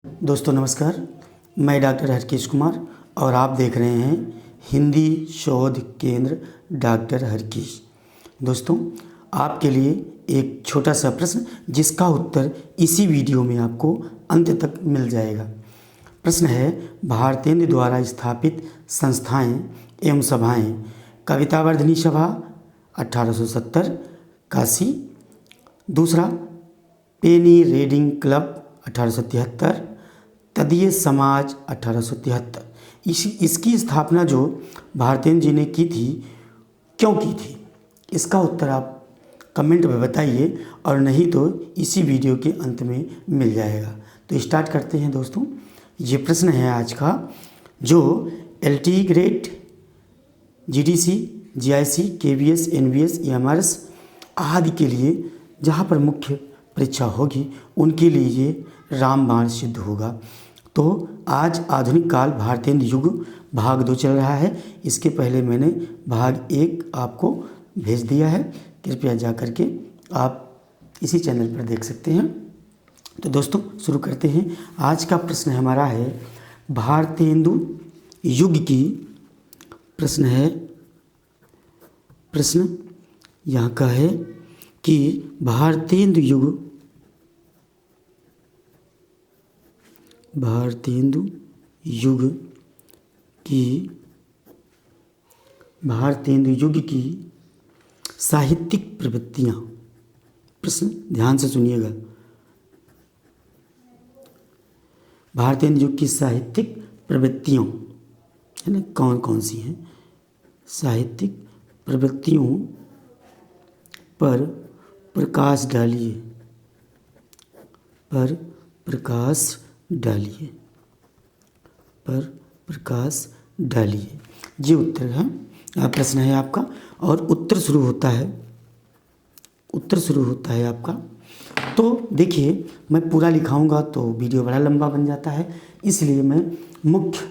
दोस्तों नमस्कार, मैं डॉक्टर हरकेश कुमार और आप देख रहे हैं हिंदी शोध केंद्र डॉक्टर हरकेश। दोस्तों आपके लिए एक छोटा सा प्रश्न जिसका उत्तर इसी वीडियो में आपको अंत तक मिल जाएगा। प्रश्न है, भारतेंदु द्वारा स्थापित संस्थाएं एवं सभाएं। कवितावर्धनी सभा 1870 काशी। दूसरा, पेनी रीडिंग क्लब 1873। तदीय समाज 1873। इसकी स्थापना जो भारतेंदु जी ने की थी, क्यों की थी, इसका उत्तर आप कमेंट में बताइए और नहीं तो इसी वीडियो के अंत में मिल जाएगा। तो स्टार्ट करते हैं दोस्तों। ये प्रश्न है आज का, जो LT grade, GDC, GIC, KVS, NVS, EMRS आदि के लिए जहाँ पर मुख्य परीक्षा होगी उनके लिए ये रामबाण सिद्ध होगा। तो आज आधुनिक काल भारतेंदु युग भाग 2 चल रहा है। इसके पहले मैंने भाग 1 आपको भेज दिया है, कृपया जा कर के आप इसी चैनल पर देख सकते हैं। तो दोस्तों शुरू करते हैं। आज का प्रश्न हमारा है भारतेंदु युग की। प्रश्न यहाँ का है कि भारतेंदु युग की साहित्यिक प्रवृत्तियाँ। प्रश्न ध्यान से सुनिएगा। भारतेंदु युग की साहित्यिक प्रवृत्तियों है ना, कौन कौन सी हैं? साहित्यिक प्रवृत्तियों पर प्रकाश डालिए। ये उत्तर है, प्रश्न है आपका। और उत्तर शुरू होता है आपका। तो देखिए, मैं पूरा लिखाऊंगा तो वीडियो बड़ा लंबा बन जाता है, इसलिए मैं मुख्य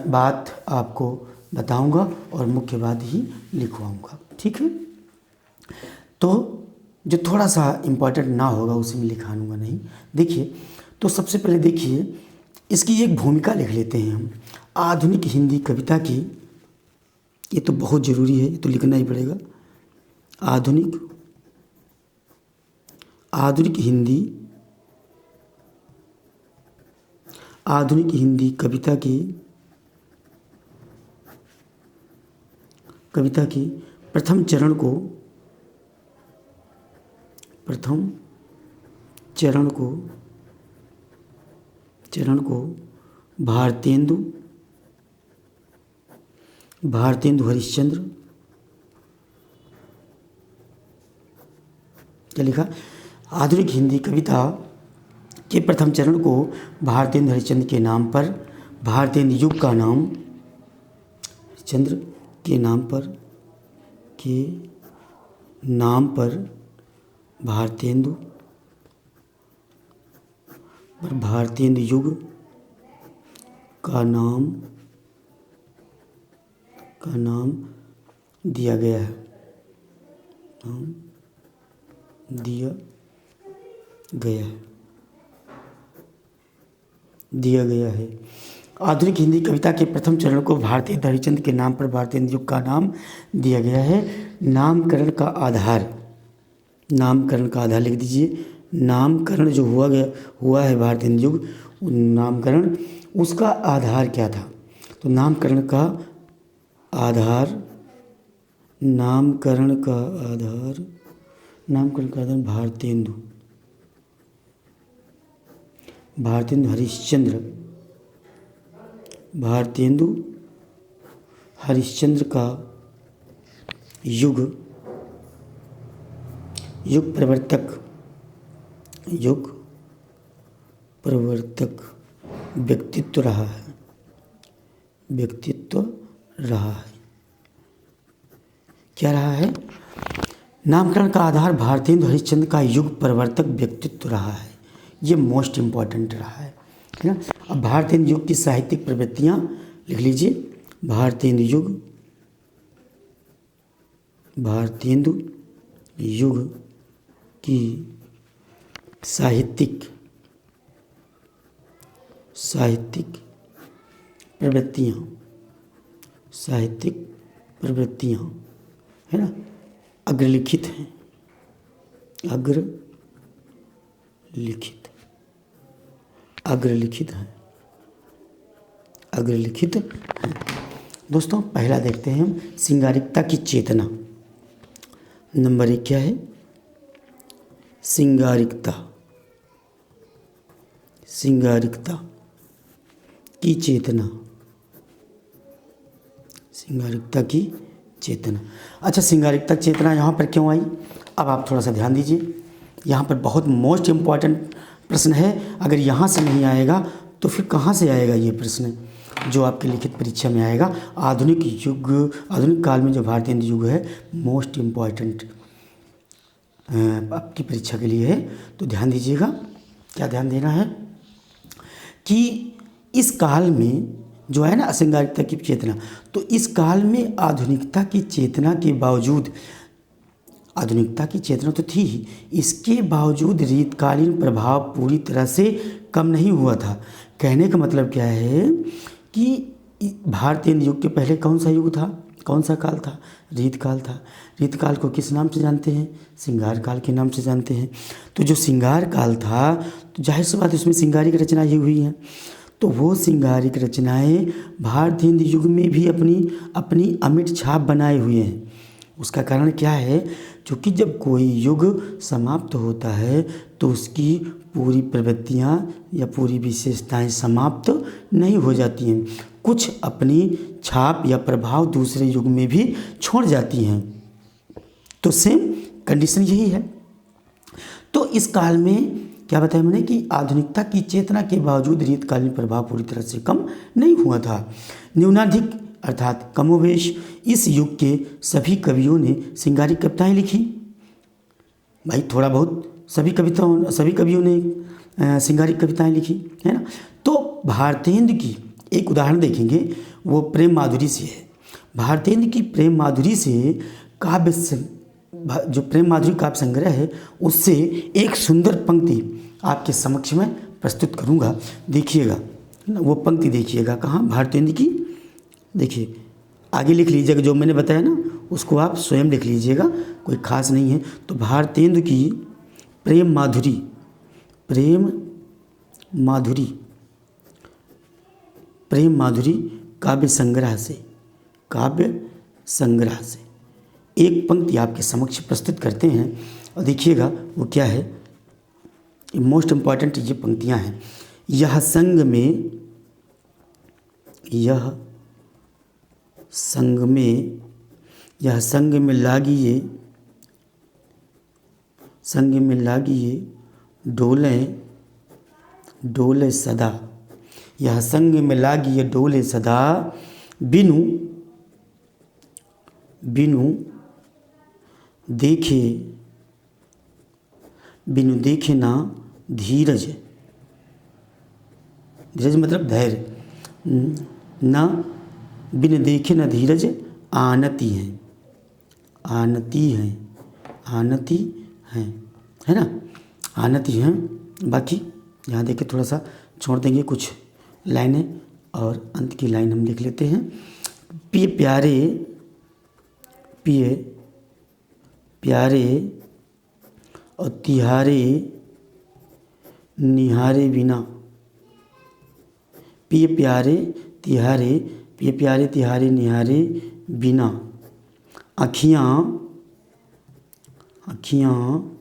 बात आपको बताऊंगा और मुख्य बात ही लिखवाऊंगा, ठीक है। तो जो थोड़ा सा इम्पोर्टेंट ना होगा उसे मैं लिखाऊंगा नहीं। देखिए, तो सबसे पहले देखिए, इसकी एक भूमिका लिख लेते हैं हम। आधुनिक हिंदी कविता की, ये तो बहुत ज़रूरी है, ये तो लिखना ही पड़ेगा। आधुनिक हिंदी कविता की प्रथम चरण को भारतेंदु हरिश्चंद्र, क्या लिखा? आधुनिक हिंदी कविता के प्रथम चरण को भारतेंदु हरिश्चंद्र के नाम पर, भारतेंदु युग का नाम हरिश्चंद्र के नाम पर भारतेंदु युग का नाम दिया गया है। आधुनिक हिंदी कविता के प्रथम चरण को भारतेंदु हरिश्चंद्र के नाम पर भारतेंदु युग का नाम दिया गया है। नामकरण का आधार लिख दीजिए। नामकरण जो हुआ है भारतेंदु युग, नामकरण उसका आधार क्या था? तो नामकरण का आधार भारतेंदु हरिश्चंद्र का युग प्रवर्तक व्यक्तित्व रहा है। क्या रहा है? नामकरण का आधार भारतेंदु हरिश्चंद्र का युग प्रवर्तक व्यक्तित्व रहा है। ये मोस्ट इम्पॉर्टेंट रहा है ना। अब भारतेंदु युग की साहित्यिक प्रवृत्तियाँ लिख लीजिए। भारतेंदु युग की साहित्यिक साहित्यिक प्रवृत्तियाँ, साहित्यिक प्रवृत्तियाँ, है ना, अग्रलिखित हैं, अग्रलिखित, अग्रलिखित हैं, अग्रलिखित हैं। दोस्तों पहला देखते हैं हम, सिंगारिकता की चेतना। नंबर 1 क्या है? सिंगारिकता, सिंगारिकता की चेतना, सिंगारिकता की चेतना। अच्छा, सिंगारिकता की चेतना यहाँ पर क्यों आई? अब आप थोड़ा सा ध्यान दीजिए, यहाँ पर बहुत मोस्ट इम्पॉर्टेंट प्रश्न है। अगर यहाँ से नहीं आएगा तो फिर कहाँ से आएगा ये प्रश्न जो आपके लिखित परीक्षा में आएगा? आधुनिक युग, आधुनिक काल में जो भारतीय हिंदी युग है, मोस्ट इम्पॉर्टेंट आपकी परीक्षा के लिए है। तो ध्यान दीजिएगा, क्या ध्यान देना है कि इस काल में जो है ना सिंगारिकता की चेतना, तो इस काल में आधुनिकता की चेतना के बावजूद, आधुनिकता की चेतना तो थी ही, इसके बावजूद रीतकालीन प्रभाव पूरी तरह से कम नहीं हुआ था। कहने का मतलब क्या है कि भारतीय युग के पहले कौन सा युग था, कौन सा काल था? रीतकाल था। रीतकाल को किस नाम से जानते हैं? श्रृंगार काल के नाम से जानते हैं। तो जो श्रृंगार काल था, तो जाहिर सी बात उसमें श्रृंगारिक रचनाएं ही हुई हैं। तो वो श्रृंगारिक रचनाएं भारतीय हिंदी युग में भी अपनी अमिट छाप बनाए हुए हैं। उसका कारण क्या है? क्योंकि जब कोई युग समाप्त होता है तो उसकी पूरी प्रवृत्तियाँ या पूरी विशेषताएं समाप्त नहीं हो जाती हैं, कुछ अपनी छाप या प्रभाव दूसरे युग में भी छोड़ जाती हैं। तो सेम कंडीशन यही है। तो इस काल में क्या बताया मैंने कि आधुनिकता की चेतना के बावजूद रीतकालीन प्रभाव पूरी तरह से कम नहीं हुआ था। न्यूनाधिक अर्थात कमोवेश इस युग के सभी कवियों ने श्रृंगारिक कविताएं लिखी। भाई थोड़ा बहुत सभी कवियों ने श्रृंगारिक कविताएं लिखी, है ना। तो भारतीय हिंद की एक उदाहरण देखेंगे, वो प्रेम माधुरी से है। भारतीय हिंद की प्रेम माधुरी से जो प्रेम माधुरी काव्य संग्रह है, उससे एक सुंदर पंक्ति आपके समक्ष में प्रस्तुत करूंगा। देखिएगा, वो पंक्ति देखिएगा कहाँ? भारतीय हिंद की। देखिए आगे लिख लीजिएगा, जो मैंने बताया ना उसको आप स्वयं लिख लीजिएगा, कोई खास नहीं है। तो भारतीय हिंद की प्रेम माधुरी, प्रेम माधुरी, प्रेम माधुरी काव्य संग्रह से, काव्य संग्रह से एक पंक्ति आपके समक्ष प्रस्तुत करते हैं। और देखिएगा वो क्या है, मोस्ट इम्पॉर्टेंट ये पंक्तियां हैं। यह संग में, यह संग में, यह संग में लागिए, संग में लागिए डोले, डोले सदा। यह संग में लागिए डोले सदा, बिनु, बिनु देखे, बिनु देखे ना धीरज, धीरज मतलब धैर्य, ना बिन देखे न धीरज आनती हैं, आनती हैं, आनती हैं, है ना, आनती हैं। बाकी यहाँ देखिए थोड़ा सा छोड़ देंगे कुछ लाइनें और अंत की लाइन हम लिख लेते हैं। पिए प्यारे, पिए प्यारे और तिहारे निहारे बिना, पिए प्यारे तिहारे, पिए प्यारे तिहारे निहारे बिना, अखियाँ, अखियाँ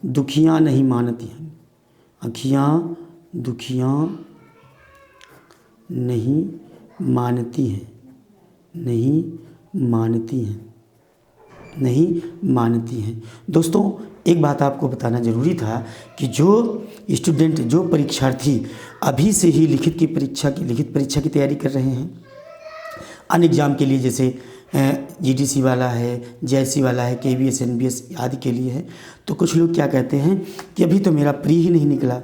दुखियाँ नहीं मानती हैं, अखियाँ दुखियाँ नहीं मानती हैं, नहीं मानती हैं, नहीं मानती हैं। दोस्तों एक बात आपको बताना ज़रूरी था कि जो स्टूडेंट, जो परीक्षार्थी अभी से ही लिखित परीक्षा की तैयारी कर रहे हैं अन्य एग्ज़ाम के लिए, जैसे जीडीसी वाला है, जेएससी वाला है, केवीएस, एनबीएस आदि के लिए है, तो कुछ लोग क्या कहते हैं कि अभी तो मेरा प्री ही नहीं निकला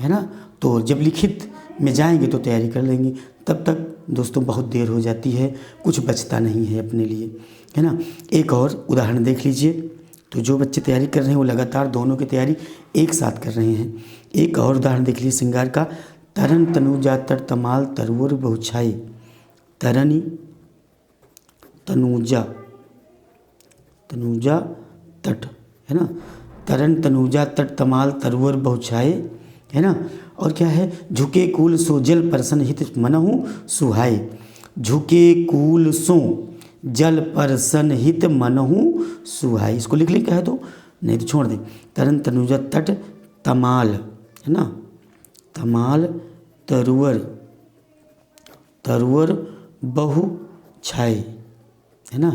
है ना, तो जब लिखित में जाएंगे तो तैयारी कर लेंगे। तब तक दोस्तों बहुत देर हो जाती है, कुछ बचता नहीं है अपने लिए, है ना। एक और उदाहरण देख लीजिए। तो जो बच्चे तैयारी कर रहे हैं वो लगातार दोनों की तैयारी एक साथ कर रहे हैं। एक और उदाहरण देख लीजिए श्रृंगार का, तरन तनुजा तट तमाल तरुवर बहुछाई, तरनी तनुजा, तनुजा तट, है ना, तरन तनुजा तट तमाल तरुवर बहुछाए, है ना। और क्या है, झुके कूल सो जल परसन हित मनहु सुहाए, झुके कूल सो जल परसन हित मनहु सुहाए। इसको लिख ले क्या है तो, नहीं तो छोड़ दे। तरन तनुजा तट तमाल, है ना, तमाल तरुवर, तरुवर बहु छाए, है ना,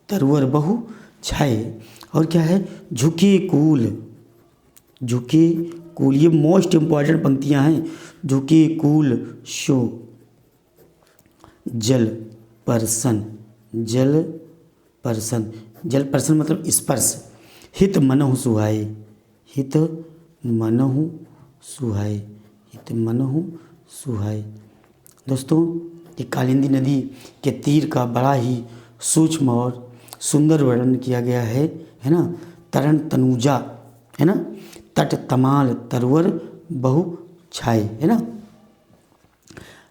तरुवर बहु छाए। और क्या है, झुके कूल, झुके कूल, ये मोस्ट इम्पॉर्टेंट पंक्तियां हैं। झुके कूल शो जल परसन, जल परसन, जल परसन मतलब स्पर्श, हित मनहु सुहाए, हित मनहु सुहाए, हित मनहु सुहाए। दोस्तों, ये कालिंदी नदी के तीर का बड़ा ही सूक्ष्म और सुंदर वर्णन किया गया है ना। तरन तनुजा, है ना, तट तमाल तरुवर बहु छाए, है ना।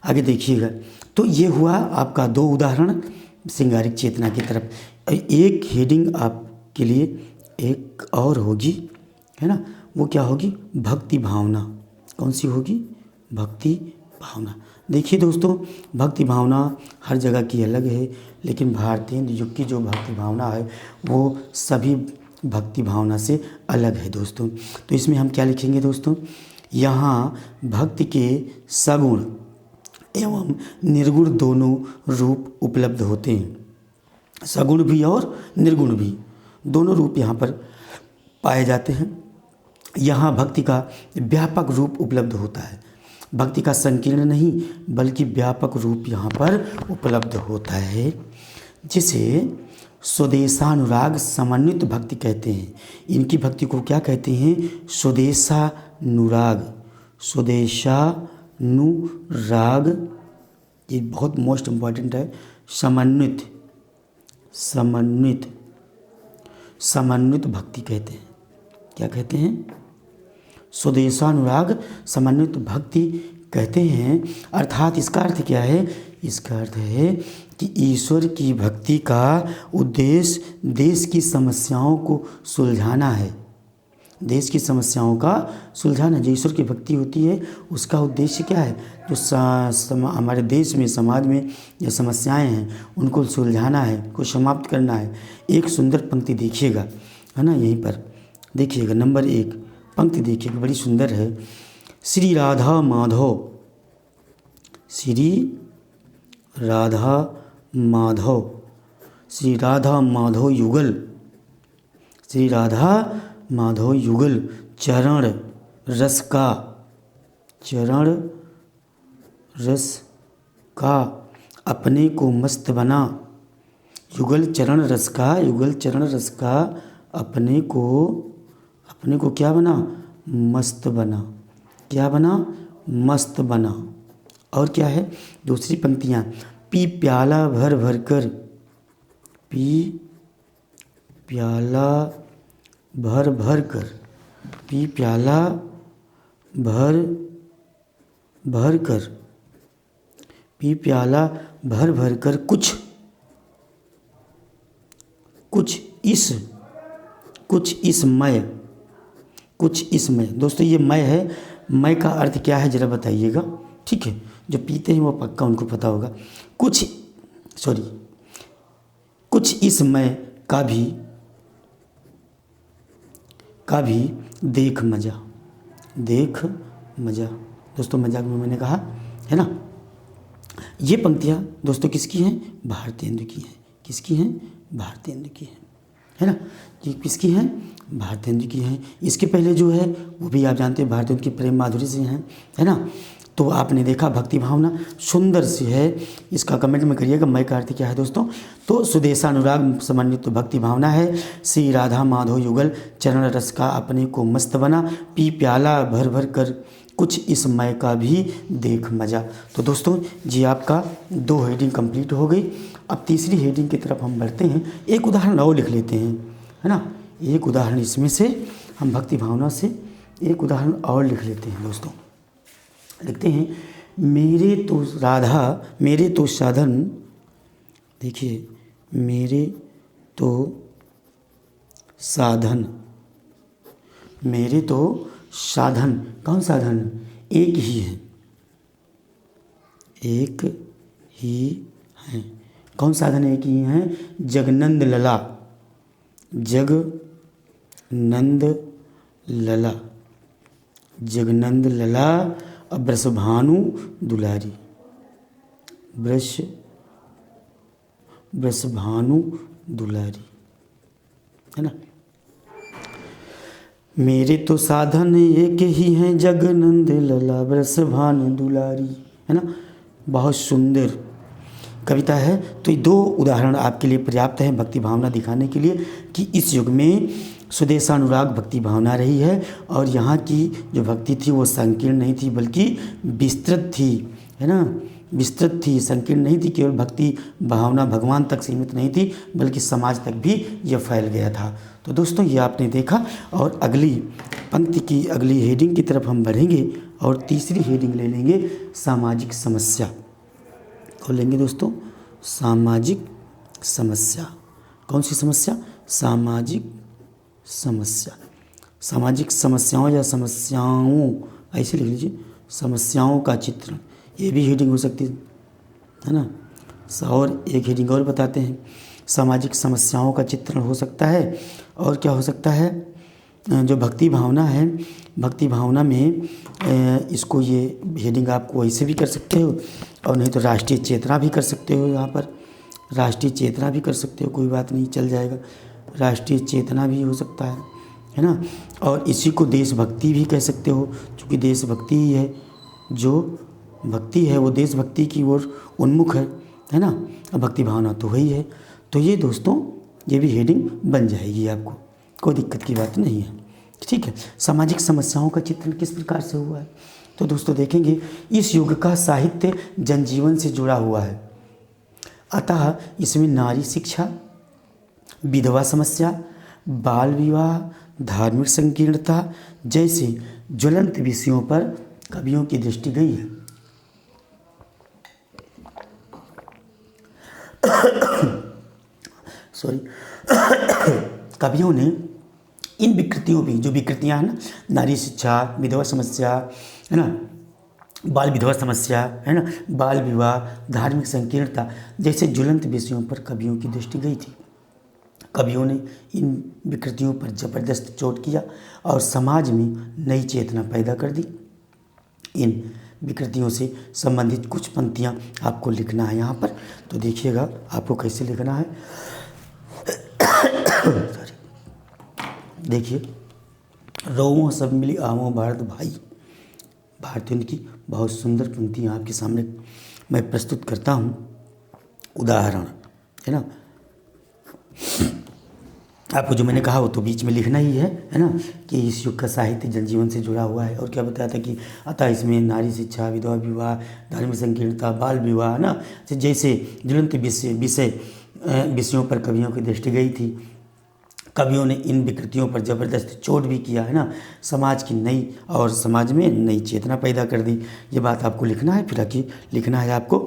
आगे देखिएगा, तो ये हुआ आपका 2 उदाहरण श्रृंगारिक चेतना की तरफ। एक हेडिंग आपके लिए एक और होगी, है ना, वो क्या होगी, भक्ति भावना। कौन सी होगी, भक्ति भावना। देखिए दोस्तों, भक्ति भावना हर जगह की अलग है, लेकिन भारतीय युग की जो भक्ति भावना है वो सभी भक्ति भावना से अलग है दोस्तों। तो इसमें हम क्या लिखेंगे दोस्तों, यहाँ भक्ति के सगुण एवं निर्गुण दोनों रूप उपलब्ध होते हैं। सगुण भी और निर्गुण भी, दोनों रूप यहाँ पर पाए जाते हैं। यहाँ भक्ति का व्यापक रूप उपलब्ध होता है। भक्ति का संकीर्ण नहीं बल्कि व्यापक रूप यहाँ पर उपलब्ध होता है, जिसे स्वदेशानुराग समन्वित भक्ति कहते हैं। इनकी भक्ति को क्या कहते हैं, स्वदेशानुराग, स्वदेशानुराग, ये बहुत मोस्ट इम्पॉर्टेंट है। समन्वित, समन्वित, समन्वित भक्ति कहते हैं। क्या कहते हैं, स्वदेशानुराग समन्वित भक्ति कहते हैं। अर्थात इसका अर्थ क्या है, इसका अर्थ है कि ईश्वर की भक्ति का उद्देश्य देश की समस्याओं को सुलझाना है। देश की समस्याओं का सुलझाना, जो ईश्वर की भक्ति होती है उसका उद्देश्य क्या है, जो हमारे देश में, समाज में जो समस्याएं हैं उनको सुलझाना है, को समाप्त करना है। एक सुंदर पंक्ति देखिएगा, है ना, यहीं पर देखिएगा, नंबर 1 पंक्ति देखिएगा, बड़ी सुंदर है। श्री राधा माधव, श्री राधा माधव, श्री राधा माधव युगल, श्री राधा माधव युगल चरण रस का, चरण रस का अपने को मस्त बना। युगल चरण रस का, युगल चरण रस का अपने को क्या बना, मस्त बना। क्या बना, मस्त बना। और क्या है, दूसरी पंक्तियाँ, पी प्याला भर भर कर, पी प्याला भर भर कर, पी प्याला भर भर कर, पी प्याला भर भर कर कुछ इस मय, कुछ इसमय। दोस्तों ये मय है, मय का अर्थ क्या है जरा बताइएगा, ठीक है, जो पीते हैं वो पक्का उनको पता होगा। कुछ इसमय का भी देख मजा, देख मजा। दोस्तों मजाक में मैंने कहा है ना। ये पंक्तियाँ दोस्तों किसकी हैं, भारतेंदु की हैं। किसकी हैं, भारतेंदु की हैं, है ना। ये किसकी हैं, भारतेंदु की हैं। इसके पहले जो है वो भी आप जानते हैं भारतेंदु की प्रेम माधुरी से हैं, है ना। तो आपने देखा भक्ति भावना सुंदर सी है, इसका कमेंट में करिएगा मय का अर्थ क्या है दोस्तों। तो सुदेशानुराग समन्वित तो भक्ति भावना है। श्री राधा माधव युगल चरण रस का अपने को मस्त बना, पी प्याला भर भर कर कुछ इस मय का भी देख मजा। तो दोस्तों जी आपका 2 हेडिंग कंप्लीट हो गई। अब तीसरी हेडिंग की तरफ हम बढ़ते हैं। एक उदाहरण और लिख लेते हैं, है ना। एक उदाहरण इसमें से हम भक्ति भावना से एक उदाहरण और लिख लेते हैं दोस्तों। लिखते हैं मेरे तो राधा, मेरे तो साधन, देखिए मेरे तो साधन, मेरे तो साधन, कौन साधन? एक ही है, एक ही है। कौन साधन एक ही है? जगनंद लला, जगनंद लला, जगनंद लला और वृषभानु दुलारी, वृषभानु दुलारी, है ना। मेरे तो साधन एक ही हैं, जगनंद लला वृषभानु दुलारी, है ना। बहुत सुंदर कविता है। तो ये 2 उदाहरण आपके लिए पर्याप्त हैं भक्ति भावना दिखाने के लिए कि इस युग में स्वदेशानुराग भक्ति भावना रही है और यहाँ की जो भक्ति थी वो संकीर्ण नहीं थी बल्कि विस्तृत थी, है ना, विस्तृत थी, संकीर्ण नहीं थी। केवल भक्ति भावना भगवान तक सीमित नहीं थी बल्कि समाज तक भी यह फैल गया था। तो दोस्तों ये आपने देखा और अगली पंक्ति की अगली हेडिंग की तरफ हम बढ़ेंगे और तीसरी हेडिंग ले लेंगे सामाजिक समस्या। और लेंगे दोस्तों सामाजिक समस्या। कौन सी समस्या? सामाजिक समस्या। सामाजिक समस्याओं या समस्याओं, ऐसे लिख लीजिए, समस्याओं का चित्रण, ये भी हेडिंग हो सकती है ना। और एक हेडिंग और बताते हैं, सामाजिक समस्याओं का चित्रण हो सकता है। और क्या हो सकता है? जो भक्ति भावना है, भक्ति भावना में इसको ये हेडिंग आपको ऐसे भी कर सकते हो और नहीं तो राष्ट्रीय चेतना भी कर सकते हो। यहाँ पर राष्ट्रीय चेतना भी कर सकते हो, कोई बात नहीं, चल जाएगा। राष्ट्रीय चेतना भी हो सकता है ना। और इसी को देशभक्ति भी कह सकते हो, क्योंकि देशभक्ति ही है, जो भक्ति है वो देशभक्ति की ओर उन्मुख है ना। और भक्ति भावना तो वही है। तो ये दोस्तों ये भी हेडिंग बन जाएगी, आपको कोई दिक्कत की बात नहीं है, ठीक है। सामाजिक समस्याओं का चित्रण किस प्रकार से हुआ है? तो दोस्तों देखेंगे इस युग का साहित्य जनजीवन से जुड़ा हुआ है, अतः इसमें नारी शिक्षा, विधवा समस्या, बाल विवाह, धार्मिक संकीर्णता जैसे ज्वलंत विषयों पर कवियों की दृष्टि गई है। कवियों ने इन विकृतियों भी, जो विकृतियां हैं ना, नारी शिक्षा, विधवा समस्या, है ना, बाल विधवा समस्या, है ना, बाल विवाह, धार्मिक संकीर्णता जैसे ज्वलंत विषयों पर कवियों की दृष्टि गई थी। कवियों ने इन विकृतियों पर जबरदस्त चोट किया और समाज में नई चेतना पैदा कर दी। इन विकृतियों से संबंधित कुछ पंक्तियां आपको लिखना है यहाँ पर, तो देखिएगा आपको कैसे लिखना है। देखिए, रोवों सब मिली आवों भारत भाई, भारतीयों की बहुत सुंदर पंक्तियाँ आपके सामने मैं प्रस्तुत करता हूँ। उदाहरण, है ना, आपको जो मैंने कहा वो तो बीच में लिखना ही है ना, कि इस युग का साहित्य जनजीवन से जुड़ा हुआ है। और क्या बताया था कि अतः इसमें नारी शिक्षा, विधवा विवाह, धार्मिक संकीर्णता, बाल विवाह, ना, जैसे ज्वलंत विषयों पर कवियों की दृष्टि गई थी। कवियों ने इन विकृतियों पर जबरदस्त चोट भी किया, है ना, समाज की नई और समाज में नई चेतना पैदा कर दी। ये बात आपको लिखना है। फिर आगे लिखना है आपको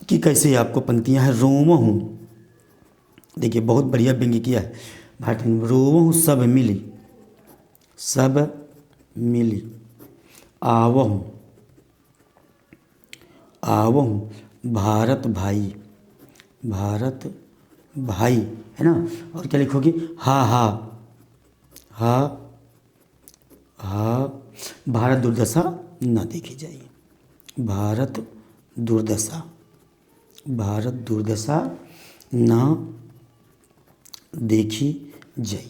कि कैसे आपको पंक्तियाँ हैं। रोवहूँ, देखिए बहुत बढ़िया व्यंग्य किया है भारती ने। रोवहूँ सब मिली, सब मिली आवहूँ, आवहूँ भारत भाई, भारत भाई, है ना। और क्या लिखोगे? हा हा हा हा भारत दुर्दशा न देखी जाए, भारत दुर्दशा, भारत दुर्दशा न देखी जाए।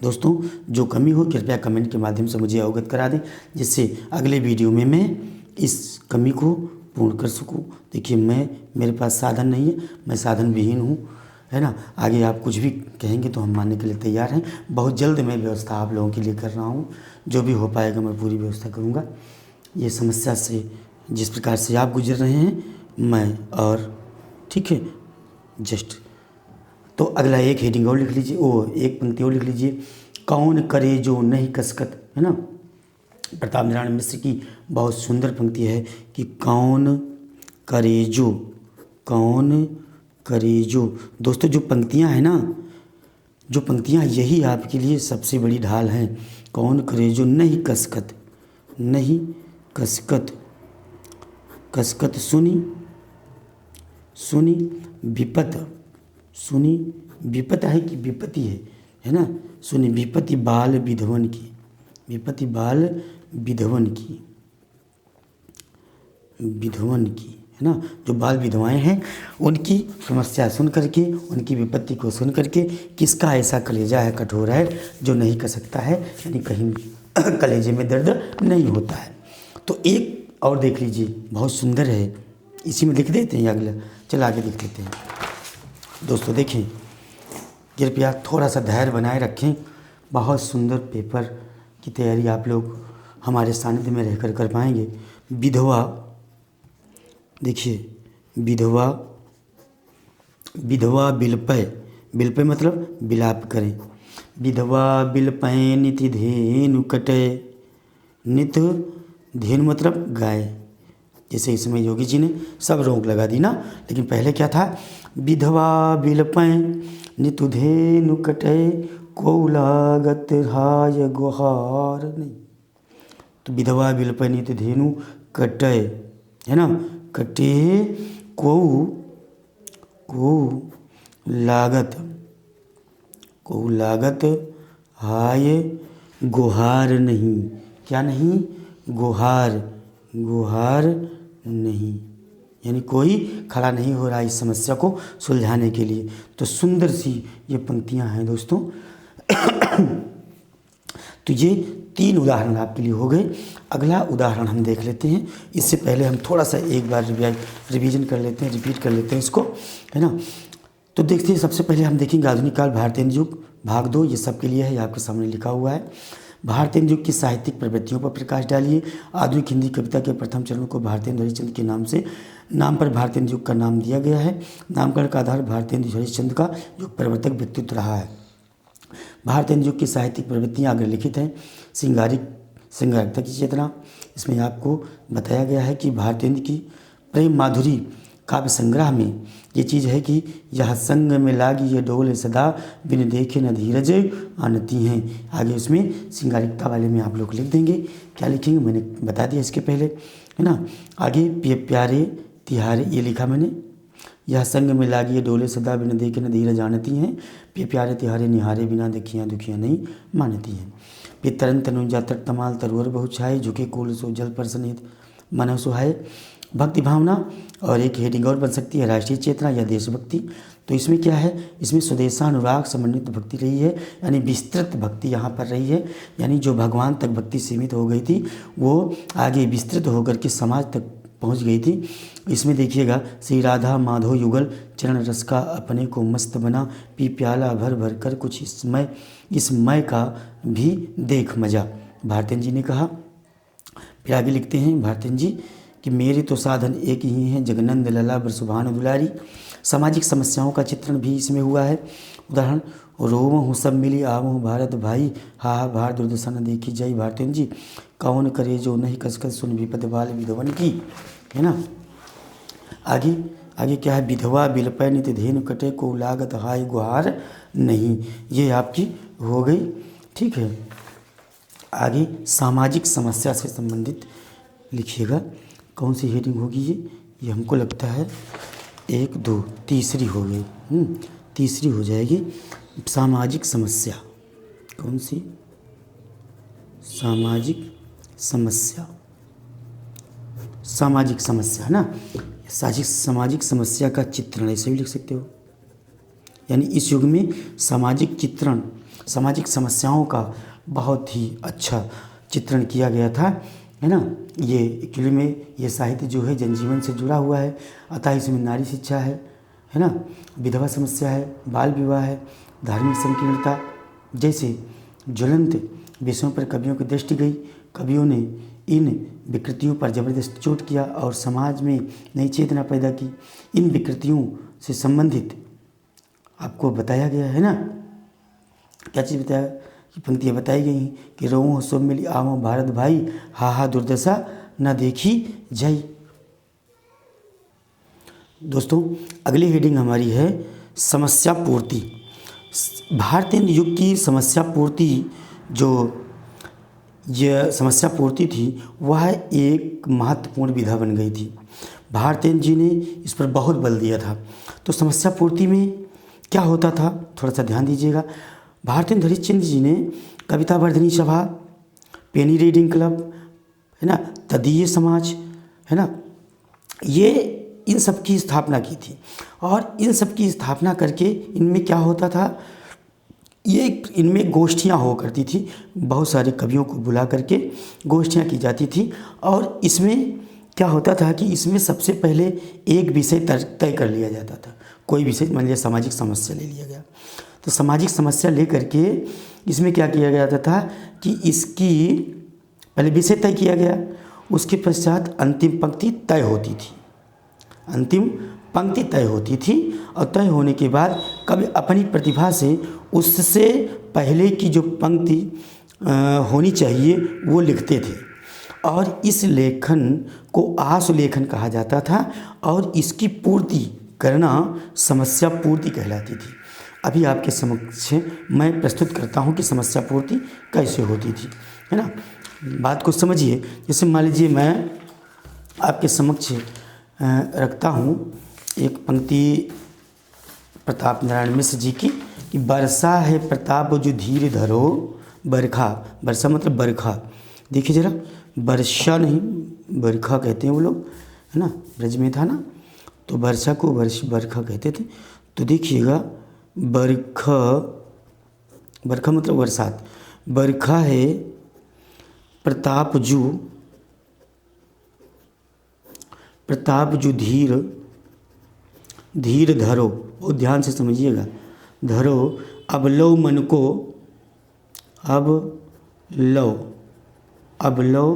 दोस्तों जो कमी हो कृपया कमेंट के माध्यम से मुझे अवगत करा दें, जिससे अगले वीडियो में मैं इस कमी को पूर्ण कर सकूं। देखिए मेरे पास साधन नहीं है, मैं साधन विहीन हूँ, है ना। आगे आप कुछ भी कहेंगे तो हम मानने के लिए तैयार हैं। बहुत जल्द मैं व्यवस्था आप लोगों के लिए कर रहा हूँ, जो भी हो पाएगा मैं पूरी व्यवस्था करूँगा। ये समस्या से जिस प्रकार से आप गुजर रहे हैं मैं, और ठीक है, जस्ट तो अगला एक हेडिंग और लिख लीजिए, वो एक पंक्ति और लिख लीजिए। कौन करे जो नहीं कसकत, है ना, प्रताप नारायण मिश्र की बहुत सुंदर पंक्ति है कि कौन करेजो, कौन करेजो। दोस्तों जो पंक्तियां हैं ना, जो पंक्तियां, यही आपके लिए सबसे बड़ी ढाल हैं। कौन करेजो नहीं कसकत, नहीं कसकत, कसकत सुनी, सुनी विपत, सुनी विपत है कि विपत्ति है ना। सुनी विपत्ति बाल विधवन की, विपत्ति बाल विधवन की, विधवन की, है ना। जो बाल विधवाएं हैं उनकी समस्या सुन करके, उनकी विपत्ति को सुन करके, किसका ऐसा कलेजा है कठोर है जो नहीं कर सकता है, यानी कहीं कलेजे में दर्द नहीं होता है। तो एक और देख लीजिए, बहुत सुंदर है, इसी में लिख देते हैं अगला, चल आगे देख लेते हैं। दोस्तों देखें, कृपया थोड़ा सा धैर्य बनाए रखें। बहुत सुंदर पेपर की तैयारी आप लोग हमारे सानिध्य में रहकर कर पाएंगे। विधवा, देखिए विधवा, विधवा बिलपय, बिलपय मतलब विलाप करें। विधवा बिलपय नित धेनु कटे, नित धेनु मतलब गाय। जैसे इसमें योगी जी ने सब रोक लगा दी ना, लेकिन पहले क्या था, विधवा बिलपय नित धेनु कटे, को लागत हाय गुहार नहीं। तो विधवा बिलपय नित धेनु कटे, है ना, कटे को लागत, को लागत हाय गुहार नहीं। क्या नहीं, गुहार, गुहार नहीं, यानी कोई खड़ा नहीं हो रहा इस समस्या को सुलझाने के लिए। तो सुंदर सी ये पंक्तियां हैं दोस्तों। तो ये 3 उदाहरण आपके लिए हो गए। अगला उदाहरण हम देख लेते हैं। इससे पहले हम थोड़ा सा एक बार रिवीजन कर लेते हैं, रिपीट कर लेते हैं इसको, है ना। तो देखते हैं, सबसे पहले हम देखेंगे आधुनिक काल भारतीय युग भाग 2। ये सबके लिए है, आपके सामने लिखा हुआ है। भारतीय युग की साहित्यिक प्रवृत्तियों पर प्रकाश डालिए। आधुनिक हिंदी कविता के प्रथम चरण को भारतेंदु हरिश्चंद्र के नाम पर भारतीय युग का नाम दिया गया है। नामकरण का आधार भारतेंदु हरिश्चंद्र का युग प्रवर्तक व्यक्तित्व रहा है। भारतीय युग की साहित्यिक प्रवृत्तियाँ आगे लिखित हैं। श्रृंगारिकता की चेतना, इसमें आपको बताया गया है कि भारतीय की प्रेम माधुरी काव्य संग्रह में ये चीज़ है कि यह संग में लागी ये डोल सदा, बिन देखे न धीरज आनती हैं। आगे उसमें श्रृंगारिकता वाले में आप लोग लिख देंगे, क्या लिखेंगे मैंने बता दिया इसके पहले, है ना। आगे प्यारे तिहारे, ये लिखा मैंने, यह संग में लागी ये डोले सदा, बिन देखे न धीरज आनती हैं। प्यारे तिहारे निहारे, बिना देखियाँ दुखियाँ नहीं मानती हैं। तरन तनुजा तट तमाल तरुअर बहु छाए, झुके कोल सो जल पर सनिहित मन सुहाए। भक्ति भावना, और एक हेडिंग और बन सकती है राष्ट्रीय चेतना या देशभक्ति। तो इसमें क्या है, इसमें स्वदेशानुराग समन्वित भक्ति रही है, यानी विस्तृत भक्ति यहाँ पर रही है। यानी जो भगवान तक भक्ति सीमित हो गई थी वो आगे विस्तृत होकर के समाज तक पहुँच गई थी। इसमें देखिएगा, श्री राधा माधव युगल चरण रस का अपने को मस्त बना, पी प्याला भर भर कर कुछ इस मय का भी देख मजा, भारतेंद्र जी ने कहा। फिर आगे लिखते हैं भारतेंद्र जी कि मेरे तो साधन एक ही हैं, जगनंद लला बरसुभान दुलारी। सामाजिक समस्याओं का चित्रण भी इसमें हुआ है। उदाहरण, रोम हूँ सब मिली आवूँ भारत भाई, हा भार दुर्दशा देखी जाई। भारतेंद्र जी, कौन करे जो नहीं कसकस सुन विपद बाल विधवन की, है ना। आगे क्या है, विधवा बिलपै नित धेनु कटे, को लागत हाय गुहार नहीं। ये आपकी हो गई, ठीक है। आगे सामाजिक समस्या से संबंधित लिखिएगा, कौन सी हेडिंग होगी ये हमको लगता है 1 2 तीसरी हो गई, तीसरी हो जाएगी। सामाजिक समस्या, कौन सी, सामाजिक समस्या, सामाजिक समस्या है ना। सामाजिक समस्या का चित्रण ऐसे भी लिख सकते हो, यानी इस युग में सामाजिक चित्रण, सामाजिक समस्याओं का बहुत ही अच्छा चित्रण किया गया था, है ना। ये एक्चुअली में ये साहित्य जो है जनजीवन से जुड़ा हुआ है, अतः इसमें नारी शिक्षा है ना, विधवा समस्या है, बाल विवाह है, धार्मिक संकीर्णता जैसे ज्वलंत विषयों पर कवियों की दृष्टि गई। कवियों ने इन विकृतियों पर जबरदस्त चोट किया और समाज में नई चेतना पैदा की। इन विकृतियों से संबंधित आपको बताया गया है ना, क्या चीज़ बताया ये पंक्तियाँ बताई गई हैं कि रोऊँ सो मिली आवों भारत भाई, हा हा दुर्दशा न देखी जय। दोस्तों अगली हेडिंग हमारी है समस्या पूर्ति। भारतीय युग की समस्या पूर्ति, जो यह समस्या पूर्ति थी वह एक महत्वपूर्ण विधा बन गई थी। भारतीय जी ने इस पर बहुत बल दिया था। तो समस्या पूर्ति में क्या होता था, थोड़ा सा ध्यान दीजिएगा। भारतीय हरिश्चंद्र जी ने कविता वर्धनी सभा, पेनी रीडिंग क्लब, है ना, तदीय समाज, है ना, ये इन सब की स्थापना की थी। और इन सब की स्थापना करके इनमें क्या होता था, ये इनमें गोष्ठियाँ हो करती थी। बहुत सारे कवियों को बुला करके गोष्ठियाँ की जाती थी। और इसमें क्या होता था कि इसमें सबसे पहले एक विषय तय कर लिया जाता था। कोई विषय, मान लिया सामाजिक समस्या ले लिया गया, तो सामाजिक समस्या ले करके इसमें क्या किया जाता था कि इसकी पहले विषय तय किया गया, उसके पश्चात अंतिम पंक्ति तय होती थी। अंतिम पंक्ति तय होती थी और तय होने के बाद कवि अपनी प्रतिभा से उससे पहले की जो पंक्ति होनी चाहिए वो लिखते थे। और इस लेखन को आशु लेखन कहा जाता था और इसकी पूर्ति करना समस्या पूर्ति कहलाती थी। अभी आपके समक्ष मैं प्रस्तुत करता हूँ कि समस्या पूर्ति कैसे होती थी, है ना। बात को समझिए। जैसे मान लीजिए मैं आपके समक्ष रखता हूँ एक पंक्ति प्रताप नारायण मिश्र जी की कि बरसा है प्रताप जो धीर धरो बरखा। बरसा मतलब बरखा। देखिए ज़रा, वर्षा नहीं बरखा कहते हैं वो लोग, है ना, ब्रज में था ना, तो वर्षा को बरखा कहते थे। तो देखिएगा, बरखा, बरखा मतलब बरसात। बरखा है प्रताप जो धीर धरो, वो ध्यान से समझिएगा, धरो अब लो मन को, अब लो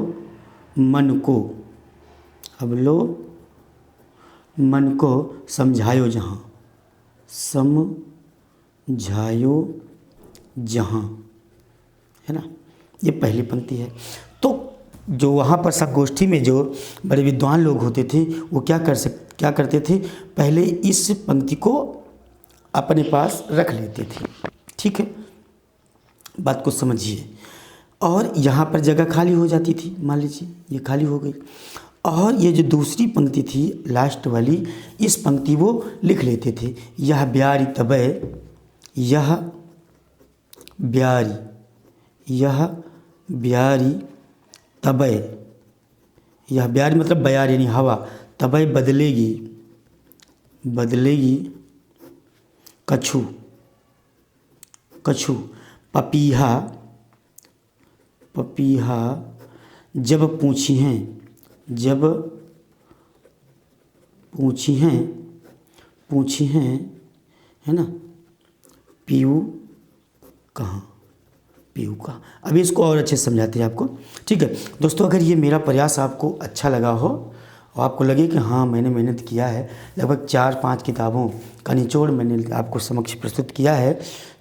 मन को समझायो जहाँ, है ना। ये पहली पंक्ति है। तो जो वहाँ पर संगोष्ठी में जो बड़े विद्वान लोग होते थे वो क्या करते थे, पहले इस पंक्ति को अपने पास रख लेते थे। ठीक है, बात को समझिए। और यहाँ पर जगह खाली हो जाती थी, मान लीजिए ये खाली हो गई, और ये जो दूसरी पंक्ति थी लास्ट वाली, इस पंक्ति वो लिख लेते थे। यह ब्यारी तबै, यह ब्यारी तबै, यह ब्यारी मतलब बयार यानी हवा, तबै बदलेगी कछु पपीहा जब पूछी हैं, है ना, पीयू कहाँ। अभी इसको और अच्छे से समझाते हैं आपको। ठीक है दोस्तों, अगर ये मेरा प्रयास आपको अच्छा लगा हो और आपको लगे कि हाँ मैंने मेहनत किया है, लगभग 4-5 किताबों का निचोड़ मैंने आपको समक्ष प्रस्तुत किया है,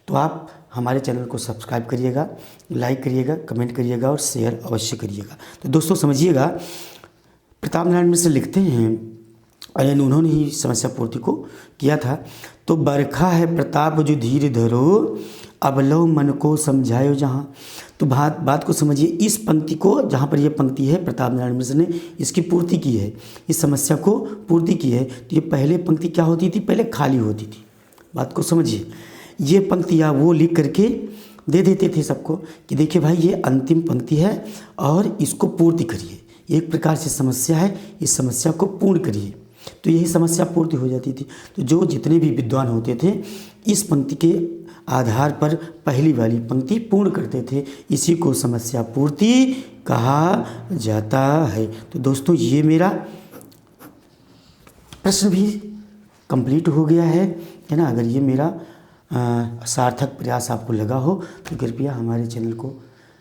तो आप हमारे चैनल को सब्सक्राइब करिएगा, लाइक करिएगा, कमेंट करिएगा और शेयर अवश्य करिएगा। तो दोस्तों समझिएगा, प्रताप नारायण मिश्र लिखते हैं, और उन्होंने ही समस्या पूर्ति को किया था। तो बरखा है प्रताप जो धीर धरो, अब लो मन को समझायो जहाँ। तो बात को समझिए। इस पंक्ति को, जहाँ पर यह पंक्ति है, प्रताप नारायण मिश्र ने इसकी पूर्ति की है, इस समस्या को पूर्ति की है। तो ये पहले पंक्ति क्या होती थी, पहले खाली होती थी। बात को समझिए। ये पंक्तियाँ वो लिख करके दे देते थे सबको कि देखिए भाई ये अंतिम पंक्ति है और इसको पूर्ति करिए, एक प्रकार से समस्या है, इस समस्या को पूर्ण करिए। तो यही समस्या पूर्ति हो जाती थी। तो जो जितने भी विद्वान होते थे इस पंक्ति के आधार पर पहली वाली पंक्ति पूर्ण करते थे, इसी को समस्या पूर्ति कहा जाता है। तो दोस्तों ये मेरा प्रश्न भी कंप्लीट हो गया है ना। अगर ये मेरा सार्थक प्रयास आपको लगा हो तो कृपया हमारे चैनल को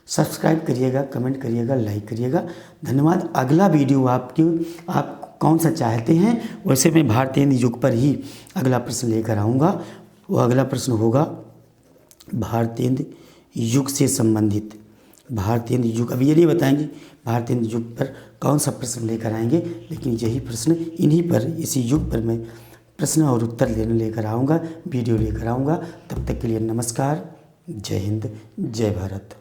सब्सक्राइब करिएगा, कमेंट करिएगा, लाइक करिएगा। धन्यवाद। अगला वीडियो आप कौन सा चाहते हैं, वैसे मैं भारतीय युग पर ही अगला प्रश्न लेकर आऊँगा। वो अगला प्रश्न होगा भारतीय युग से संबंधित भारतीय हिंदी युग, अब ये नहीं बताएंगे भारतीय हिंदी युग पर कौन सा प्रश्न लेकर आएंगे, लेकिन यही प्रश्न इन्हीं पर, इसी युग पर मैं प्रश्न और उत्तर लेकर आऊँगा, वीडियो लेकर आऊँगा। तब तक के लिए नमस्कार, जय हिंद, जय भारत।